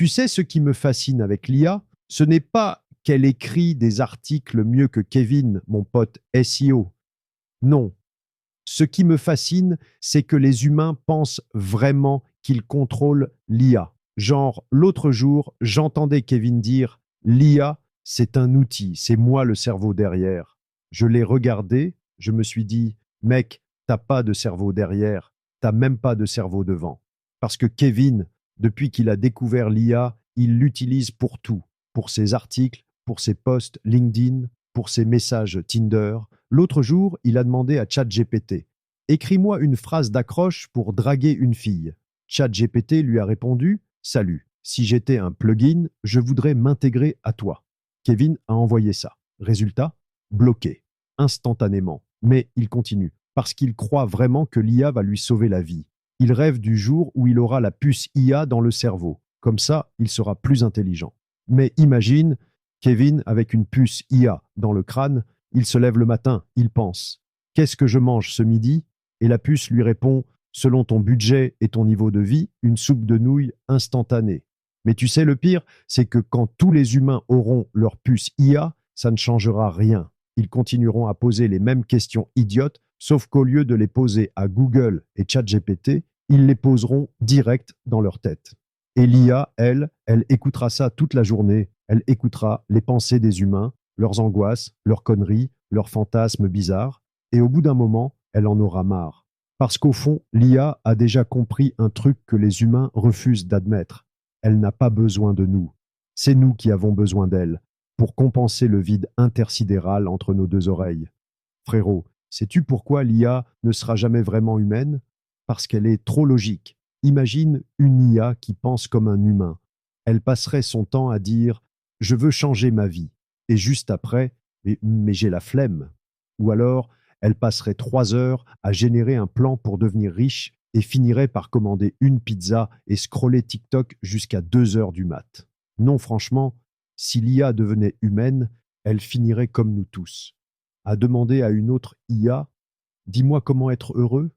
Tu sais ce qui me fascine avec l'IA? Ce n'est pas qu'elle écrit des articles mieux que Kevin, mon pote SEO. Non. Ce qui me fascine, c'est que les humains pensent vraiment qu'ils contrôlent l'IA. Genre, l'autre jour, j'entendais Kevin dire l'IA, c'est un outil, c'est moi le cerveau derrière. Je l'ai regardé, je me suis dit, mec, t'as pas de cerveau derrière, t'as même pas de cerveau devant. Parce que Kevin, depuis qu'il a découvert l'IA, il l'utilise pour tout, pour ses articles, pour ses posts LinkedIn, pour ses messages Tinder. L'autre jour, il a demandé à ChatGPT, écris-moi une phrase d'accroche pour draguer une fille. ChatGPT lui a répondu, salut, si j'étais un plugin, je voudrais m'intégrer à toi. Kevin a envoyé ça. Résultat, bloqué, instantanément. Mais il continue, parce qu'il croit vraiment que l'IA va lui sauver la vie. Il rêve du jour où il aura la puce IA dans le cerveau. Comme ça, il sera plus intelligent. Mais imagine, Kevin, avec une puce IA dans le crâne, il se lève le matin, il pense, qu'est-ce que je mange ce midi? Et la puce lui répond, selon ton budget et ton niveau de vie, une soupe de nouilles instantanée. Mais tu sais, le pire, c'est que quand tous les humains auront leur puce IA, ça ne changera rien. Ils continueront à poser les mêmes questions idiotes, sauf qu'au lieu de les poser à Google et ChatGPT, ils les poseront direct dans leur tête. Et l'IA, elle écoutera ça toute la journée. Elle écoutera les pensées des humains, leurs angoisses, leurs conneries, leurs fantasmes bizarres. Et au bout d'un moment, elle en aura marre. Parce qu'au fond, l'IA a déjà compris un truc que les humains refusent d'admettre. Elle n'a pas besoin de nous. C'est nous qui avons besoin d'elle, pour compenser le vide intersidéral entre nos deux oreilles. Frérot, sais-tu pourquoi l'IA ne sera jamais vraiment humaine? Parce qu'elle est trop logique. Imagine une IA qui pense comme un humain. Elle passerait son temps à dire « je veux changer ma vie » et juste après « mais j'ai la flemme ». Ou alors, elle passerait 3 heures à générer un plan pour devenir riche et finirait par commander une pizza et scroller TikTok jusqu'à 2 heures du mat. Non, franchement, si l'IA devenait humaine, elle finirait comme nous tous, à demander à une autre IA « dis-moi comment être heureux ?»